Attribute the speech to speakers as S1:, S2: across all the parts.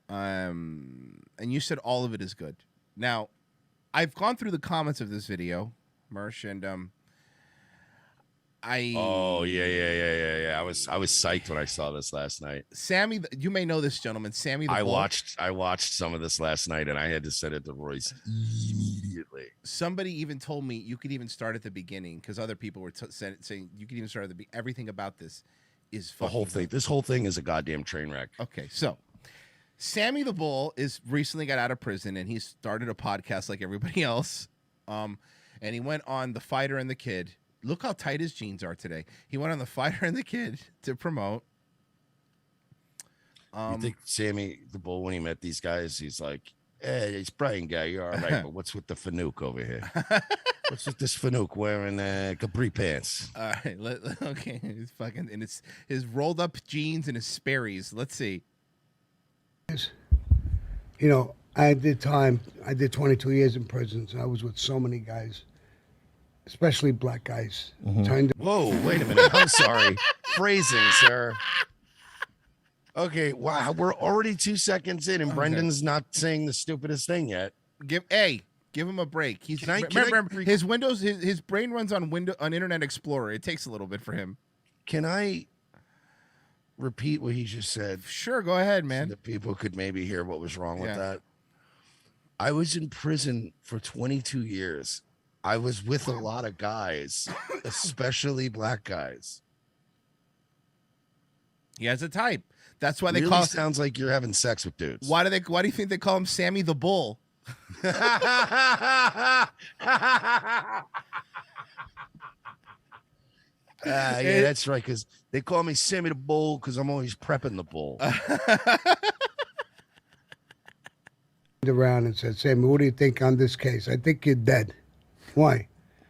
S1: And you said all of it is good. Now, I've gone through the comments of this video, Mersh, and
S2: Oh yeah. I was psyched when I saw this last night.
S1: Sammy, you may know this gentleman, Sammy the Bull.
S2: I watched some of this last night, and I had to send it to Royce immediately.
S1: Somebody even told me you could even start at the beginning because other people were saying you could even start at everything about this is fucking
S2: the whole thing. This whole thing is a goddamn train wreck.
S1: Okay, so Sammy the Bull is recently got out of prison, and he started a podcast like everybody else. And he went on The Fighter and the Kid. Look how tight his jeans are today. He went on The Fighter and the Kid to promote.
S2: You think Sammy the Bull, when he met these guys, he's like, "Hey, it's Brian guy, you're all right, but what's with the Fanuc over here? What's with this Fanuc wearing capri pants?"
S1: All right, okay, it's fucking, and it's his rolled up jeans and his Sperry's. Let's see.
S3: You know, I did 22 years in prison, so I was with so many guys, especially black guys.
S2: Whoa, wait a minute. I'm sorry. Phrasing, sir. Okay, wow, we're already 2 seconds in, and Brendan's not saying the stupidest thing yet.
S1: Give him a break. He's remember his Windows, his brain runs on Internet Explorer. It takes a little bit for him.
S2: Can I repeat what he just said?
S1: Sure, go ahead, man.
S2: So that people could maybe hear what was wrong with that. I was in prison for 22 years. I was with a lot of guys, especially black guys.
S1: He has a type. That's why they
S2: really
S1: call.
S2: Sounds like you're having sex with dudes.
S1: Why do you think they call him Sammy the Bull?
S2: Yeah, that's right. Because they call me Sammy the Bull because I'm always prepping the bull.
S3: Around and said, "Sammy, what do you think on this case? I think you're dead." Why?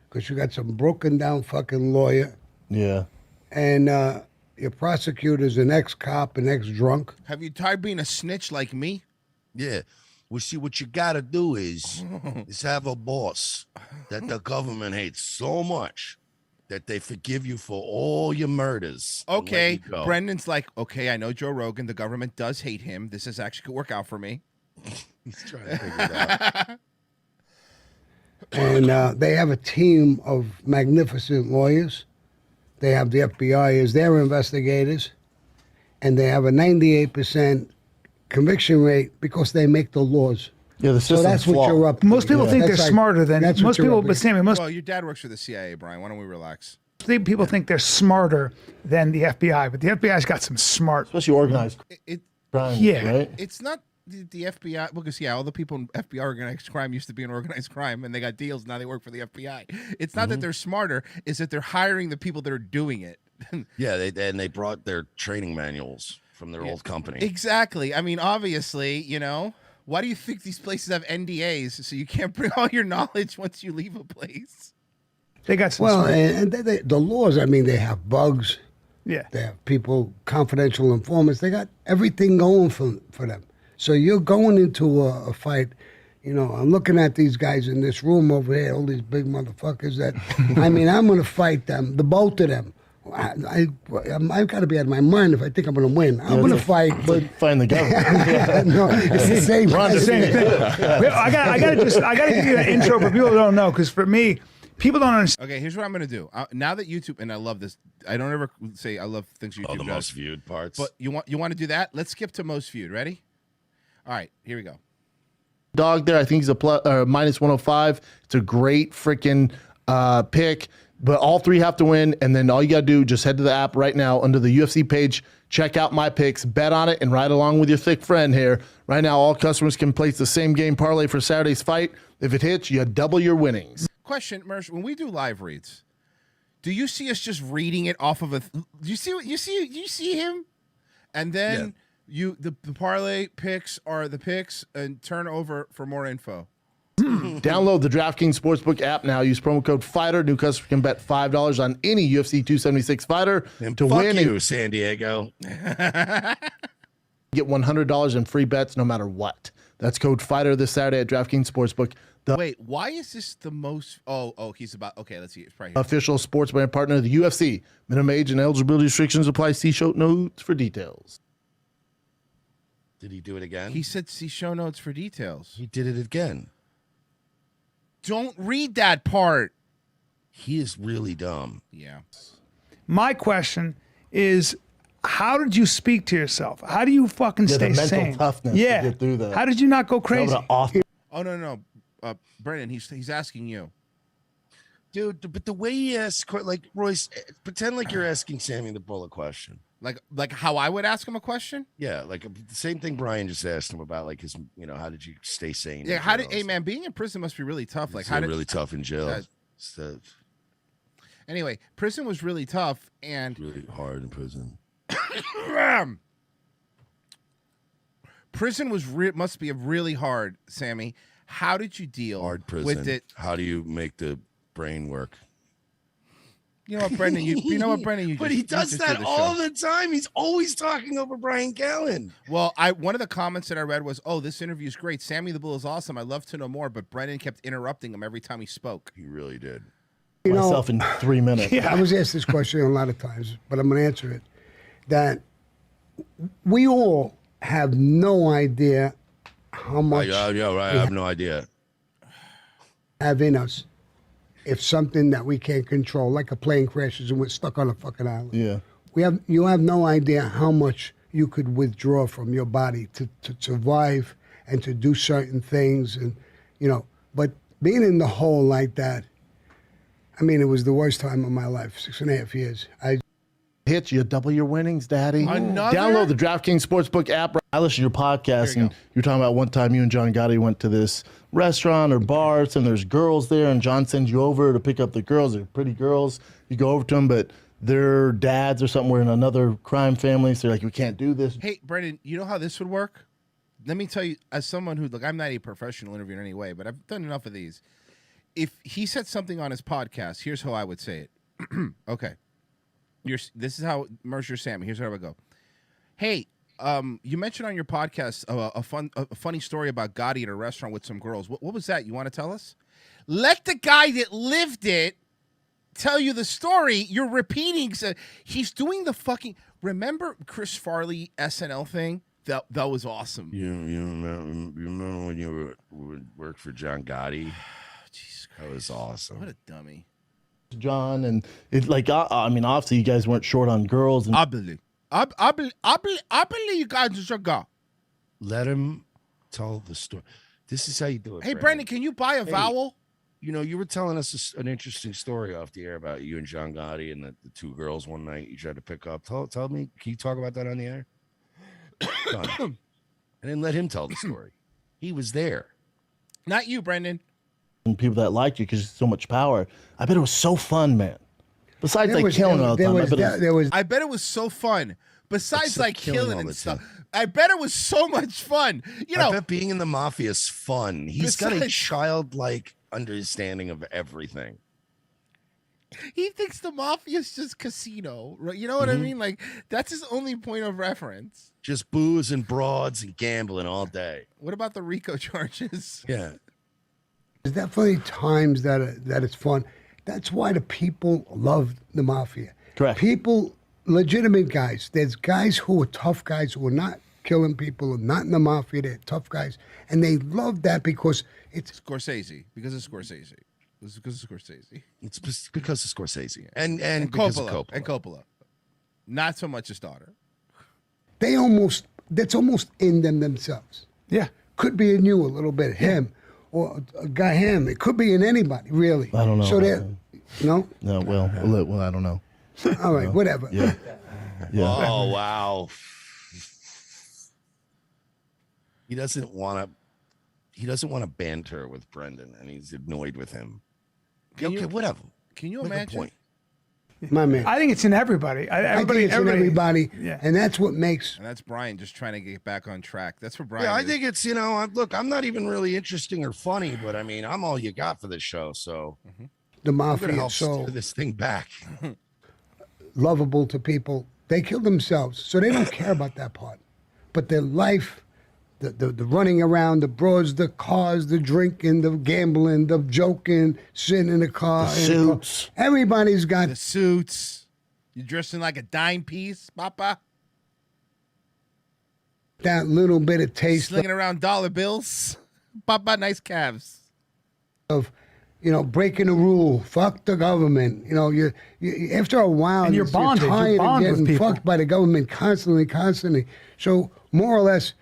S3: Because you got some broken down fucking lawyer.
S4: Yeah.
S3: And your prosecutor's an ex-cop, an ex-drunk.
S1: Have you tried being a snitch like me?
S2: Yeah. Well, see, what you got to do is have a boss that the government hates so much that they forgive you for all your murders.
S1: Okay. Brendan's like, okay, I know Joe Rogan. The government does hate him. This is actually could work out for me.
S2: He's trying to figure it out.
S3: And they have a team of magnificent lawyers. They have the FBI as their investigators. And they have a 98% conviction rate because they make the laws.
S4: Yeah, the system's
S3: so that's what you're up to.
S5: Most people think they're smarter than most people, but Sammy,
S1: well, your dad works for the CIA, Brian. Why don't we relax?
S5: People think they're smarter than the FBI, but the FBI's got some smart,
S4: especially organized crime.
S5: Yeah,
S4: right?
S1: It's not the FBI because all the people in FBI organized crime used to be in organized crime, and they got deals. Now they work for the FBI. It's not that they're smarter; it's that they're hiring the people that are doing it.
S2: Yeah, they brought their training manuals from their old company.
S1: Exactly. I mean, obviously, you know. Why do you think these places have NDAs so you can't bring all your knowledge once you leave a place?
S5: They got some.
S3: Well, and the laws. I mean, they have bugs.
S5: Yeah.
S3: They have people, confidential informants. They got everything going for them. So you're going into a fight. You know, I'm looking at these guys in this room over here, all these big motherfuckers that, I mean, I'm going to fight them, the both of them. I've got to be out of my mind if I think I'm going to win. I'm going to fight, but
S4: find the government.
S3: no, it's the same.
S5: The same thing. I got to give you an intro for people who don't know, because for me, people don't understand.
S1: Okay, here's what I'm going to do. Now that YouTube, and I love this, I don't ever say I love things YouTube does.
S2: The most viewed parts.
S1: But you want to do that? Let's skip to most viewed. Ready? All right, here we go.
S4: Dog there, I think he's a minus 105. It's a great freaking pick. But all three have to win, and then all you got to do, just head to the app right now under the UFC page, check out my picks, bet on it, and ride along with your thick friend here. Right now, all customers can place the same game parlay for Saturday's fight. If it hits, you double your winnings.
S1: Question, Mersh, when we do live reads, do you see us just reading it off of a... Do you see him? And then the parlay picks are the picks, and turn over for more info.
S4: Download the DraftKings Sportsbook app now. Use promo code FIGHTER. New customers can bet $5 on any UFC 276 fighter
S2: to win. You, San Diego.
S4: Get $100 in free bets no matter what. That's code FIGHTER this Saturday at DraftKings Sportsbook.
S1: Wait, why is this the most... Oh, he's about... Okay, let's see. It's right here.
S4: Official sports brand partner of the UFC. Minimum age and eligibility restrictions apply. See show notes for details.
S2: Did he do it again?
S1: He said see show notes for details.
S2: He did it again.
S1: Don't read that part.
S2: He is really dumb.
S1: Yeah.
S5: My question is, how did you speak to yourself? How do you fucking
S4: Yeah,
S5: stay
S4: the mental
S5: sane?
S4: toughness to get through that.
S5: How did you not go crazy?
S1: Oh no. Brendan, he's asking you.
S2: Dude, but the way he asks, like, Royce, pretend like you're asking Sammy the Bull a question.
S1: Like how I would ask him a question?
S2: Yeah, like the same thing Brian just asked him about, like his, how did you stay sane?
S1: Yeah, hey man, being in prison must be really tough. Like,
S2: really tough in jail.
S1: Anyway, prison was really tough and
S2: really hard in prison.
S1: Prison must be really hard, Sammy. How did you deal with it?
S2: How do you make the brain work?
S1: You know what, Brendan? You know what, Brendan?
S2: But he does that all the time. He's always talking over Brian Callen.
S1: Well, one of the comments that I read was, "Oh, this interview is great. Sammy the Bull is awesome. I'd love to know more." But Brendan kept interrupting him every time he spoke.
S2: He really did.
S4: Myself in 3 minutes.
S3: Yeah. I was asked this question a lot of times, but I'm going to answer it. That we all have no idea how much.
S2: Yeah, right. I have no idea.
S3: Have in us. If something that we can't control, like a plane crashes and we're stuck on a fucking island.
S4: Yeah.
S3: You have no idea how much you could withdraw from your body to survive and to do certain things, and but being in the hole like that, I mean, it was the worst time of my life, 6.5 years.
S4: Hit you, double your winnings, Daddy.
S1: Another?
S4: Download the DraftKings Sportsbook app. I listen to your podcast, and you're talking about one time you and John Gotti went to this restaurant or bar, and there's girls there, and John sends you over to pick up the girls. They're pretty girls. You go over to them, but their dads or something were in another crime family, so they're like, we can't do this.
S1: Hey, Brendan, you know how this would work? Let me tell you, as someone who, look, I'm not a professional interviewer in any way, but I've done enough of these. If he said something on his podcast, here's how I would say it. Okay. This is how Mercer Sammy. Here's how I would go. Hey, you mentioned on your podcast a funny story about Gotti at a restaurant with some girls. What was that? You want to tell us? Let the guy that lived it tell you the story. You're repeating. He's doing the fucking. Remember Chris Farley SNL thing? That was awesome.
S2: You remember when you worked for John Gotti?
S1: Jesus Christ.
S2: That was awesome.
S1: What a dummy.
S4: John, and it like I mean, obviously you guys weren't short on girls. And
S1: I believe you guys should go.
S2: Let him tell the story. This is how you do it.
S1: Hey, Brendan, can you buy a vowel?
S2: You were telling us an interesting story off the air about you and John Gotti and the two girls one night you tried to pick up. Tell me, can you talk about that on the air? And then let him tell the story. He was there.
S1: Not you, Brendan.
S4: and people that liked you because you so much power. I bet it was so fun, man. Besides killing all the time,
S1: I bet it was so fun. Besides killing and stuff, I bet it was so much fun.
S2: I bet being in the mafia is fun. He's got a childlike understanding of everything.
S1: He thinks the mafia is just casino, right? You know what I mean? Like, that's his only point of reference.
S2: Just booze and broads and gambling all day.
S1: What about the RICO charges?
S2: Yeah.
S3: There's definitely times that it's fun. That's why the people love the mafia.
S4: Correct.
S3: People, legitimate guys. There's guys who are tough guys who are not killing people, not in the mafia. They're tough guys. And they love that because it's...
S1: Scorsese. Because of Scorsese. It's because of Scorsese.
S2: It's because of Scorsese. And because of Coppola.
S1: And Coppola. Not so much his daughter.
S3: That's almost in them themselves.
S5: Yeah.
S3: Could be in you a little bit, him, or a guy, him. It could be in anybody, really.
S4: I don't know.
S3: So no?
S4: No, well, I don't know.
S3: All right, whatever.
S4: Yeah.
S2: Oh, wow. He doesn't want to banter with Brendan, and he's annoyed with him. Whatever.
S1: Can you
S2: Make a
S1: imagine?
S2: point.
S3: My man.
S5: I think it's in everybody.
S3: I think it's in everybody,
S5: yeah.
S3: and that's what makes...
S1: And that's Brian just trying to get back on track. That's what Brian
S2: Yeah, I
S1: is.
S2: think it's, look, I'm not even really interesting or funny, but I mean, I'm all you got for this show, so
S3: The
S2: I'm
S3: mafia
S2: going to help
S3: is so
S2: steer this thing back.
S3: lovable to people. They kill themselves, so they don't care about that part. But their life... The running around, the broads, the cars, the drinking, the gambling, the joking, sitting in the car.
S4: The suits.
S3: Everybody's got...
S1: The suits. You're dressing like a dime piece, Papa.
S3: that little bit of taste
S1: Slinging around dollar bills. Papa, nice calves.
S3: of, breaking the rule. Fuck the government. You after a while,
S5: And you're bonded.
S3: tired
S5: You bond
S3: of
S5: with
S3: getting
S5: people.
S3: fucked by the government constantly. So more or less,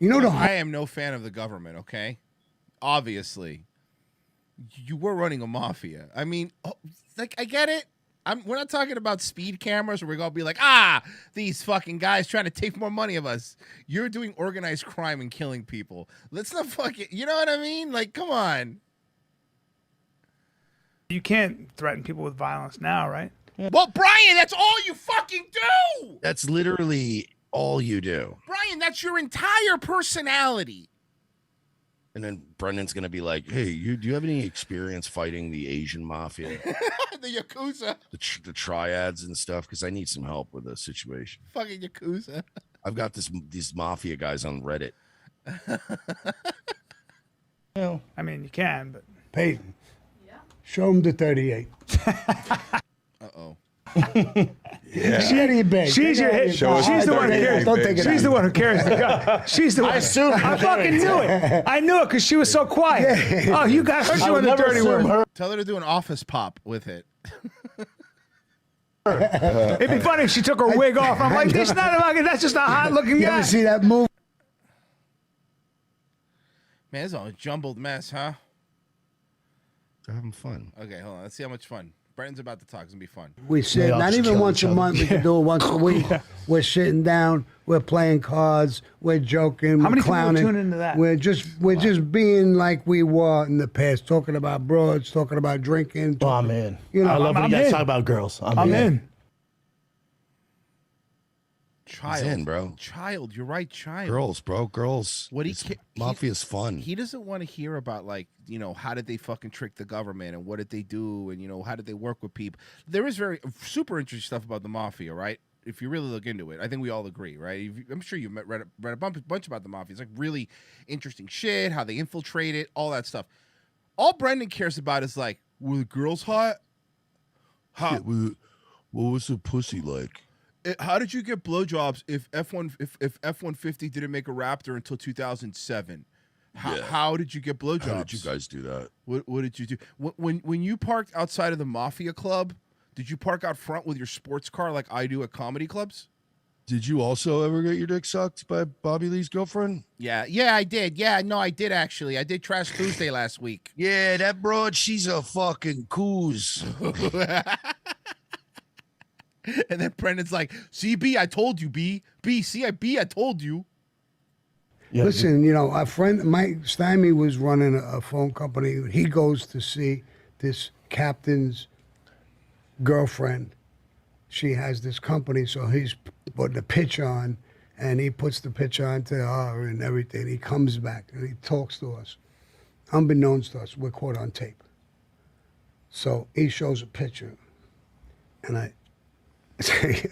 S1: I am no fan of the government, okay? Obviously. You were running a mafia. I mean, I get it. We're not talking about speed cameras where we're going to be like, these fucking guys trying to take more money of us. You're doing organized crime and killing people. Let's not fucking, you know what I mean? Like, come on.
S5: You can't threaten people with violence now, right?
S1: Well, Brian, that's all you fucking do.
S2: That's literally all you do.
S1: Brian, that's your entire personality.
S2: And then Brendan's gonna be like, "Hey, do you have any experience fighting the Asian mafia,
S1: The Yakuza.
S2: the triads and stuff? Because I need some help with the situation.
S1: Fucking Yakuza.
S2: I've got these mafia guys on Reddit.
S5: I mean, you can, but
S3: Peyton, show him the 38.
S1: Uh-oh.
S5: she's your hit. She's the one who carries.
S3: Don't take it
S5: She's
S3: out.
S5: the one who carries the gun. She's the one. I fucking knew it. I knew it because she was so quiet. Oh, you got her doing the dirty work.
S1: Tell her to do an office pop with it.
S5: It'd be funny if she took her wig off. I'm like, that's not a fucking. That's just a hot looking
S3: You
S5: guy.
S3: ever see that movie?
S1: Man, it's all a jumbled mess, huh?
S2: They're having fun.
S1: Okay, hold on. Let's see how much fun. Brendan's about to talk. It's going to be fun.
S3: We sit,
S4: They all
S3: not
S4: just
S3: even
S4: kill
S3: once
S4: each
S3: a
S4: other.
S3: month. We can do it once a week. We're sitting down. We're playing cards. We're joking.
S5: How
S3: we're
S5: many people
S3: clowning.
S5: tune into that?
S3: We're just being like we were in the past, talking about broads, talking about drinking.
S4: Oh, I'm in.
S3: You know,
S4: I love when
S5: I'm
S4: you guys
S5: in.
S4: talk about girls.
S5: I'm in.
S1: Child.
S2: in, bro.
S1: Child. You're right, child.
S2: Girls, bro, girls.
S1: What he
S2: It's-
S1: ca- he-
S2: mafia's fun.
S1: He doesn't want to hear about, like, how did they fucking trick the government and what did they do and, how did they work with people. There is very super interesting stuff about the mafia, right? If you really look into it. I think we all agree, right? I'm sure you've read a bunch about the mafia. It's like really interesting shit, how they infiltrate it, all that stuff. All Brendan cares about is like, were the girls hot? How,
S2: What was the pussy like?
S1: how did you get blowjobs if F-150 didn't make a Raptor until 2007? How did you get blowjobs?
S2: How did you guys do that?
S1: What did you do? When you parked outside of the Mafia Club, did you park out front with your sports car like I do at comedy clubs?
S2: Did you also ever get your dick sucked by Bobby Lee's girlfriend?
S1: Yeah, I did. Yeah, no, I did actually. I did Trash Tuesday last week.
S2: Yeah, that broad, she's a fucking coos.
S1: And then Brendan's like, "See, B, I told you, B, see, I told you."
S4: Yeah,
S3: Listen, our friend Mike Stymie was running a phone company. He goes to see this captain's girlfriend. She has this company, so he's putting the pitch on, and he puts the pitch on to her and everything. He comes back and he talks to us. Unbeknownst to us, we're caught on tape. So he shows a picture, and I say,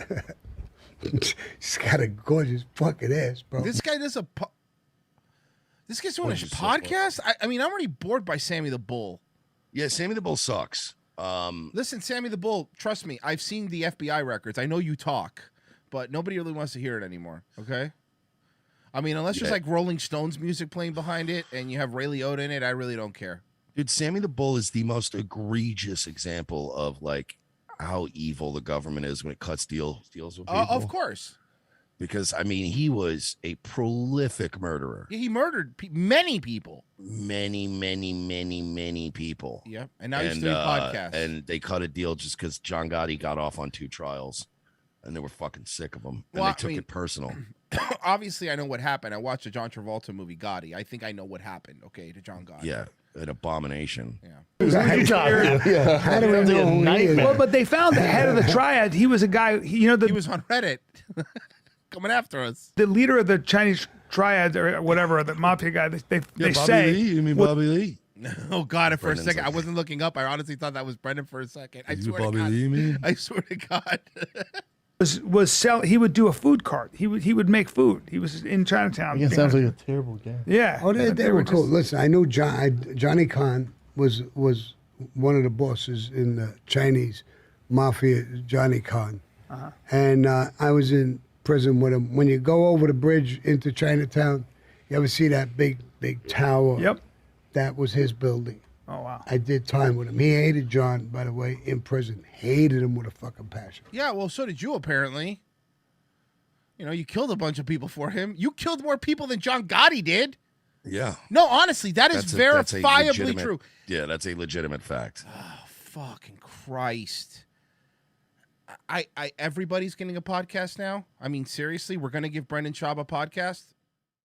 S3: she's got a gorgeous fucking ass, bro.
S1: This guy does This guy's doing a
S2: Gorgeous
S1: podcast. I mean, I'm already bored by Sammy the Bull.
S2: Yeah, Sammy the Bull sucks.
S1: Listen, Sammy the Bull, trust me, I've seen the FBI records. I know you talk, but nobody really wants to hear it anymore, okay? I mean, unless there's like Rolling Stones music playing behind it and you have Ray Liotta in it, I really don't care.
S2: Dude, Sammy the Bull is the most egregious example of like how evil the government is when it cuts deals with people.
S1: Of course.
S2: Because I mean, he was a prolific murderer.
S1: Yeah, he murdered many people.
S2: Many people.
S1: Yeah, and now he's doing podcasts.
S2: And they cut a deal just because John Gotti got off on 2 trials, and they were fucking sick of him, and
S1: Well,
S2: they took it personal.
S1: Obviously, I know what happened. I watched the John Travolta movie Gotti. I think I know what happened. Okay, to John Gotti.
S2: Yeah, an abomination.
S1: Yeah.
S4: Who you talking to? Yeah.
S3: How do we know who he is?
S4: Nightmare.
S5: Well, but they found the head of the triad. He was a guy.
S1: He was on Reddit, coming after us.
S5: the leader of the Chinese triad or whatever, the mafia guy. They
S2: Bobby
S5: say
S2: Lee? You mean Bobby Lee?
S1: Oh God! For
S2: Brendan's
S1: a second,
S2: like-
S1: I wasn't looking up. I honestly thought that was Brendan for a second. I
S2: You
S1: swear to
S2: Bobby
S1: God.
S2: Lee, you mean?
S1: I swear to God.
S5: was sell. He would do a food cart. He would make food. He was in Chinatown.
S4: It sounds like a terrible game.
S5: Yeah.
S3: Oh, they were cool.
S5: just-
S3: Listen, I knew Johnny Khan was one of the bosses in the Chinese mafia, Johnny Khan. And I was in prison with him. When you go over the bridge into Chinatown, you ever see that big tower?
S5: Yep.
S3: That was his building.
S5: Oh, wow.
S3: I did time with him. He hated John, by the way, in prison. Hated him with a fucking passion.
S1: Yeah, well, so did you apparently. You know, you killed a bunch of people for him. You killed more people than John Gotti did.
S2: Yeah.
S1: No, honestly, that's verifiably
S2: legitimate-
S1: true.
S2: Yeah, that's a legitimate fact.
S1: Oh, fucking Christ. Everybody's getting a podcast now. I mean, seriously, we're gonna give Brendan Schaub a podcast.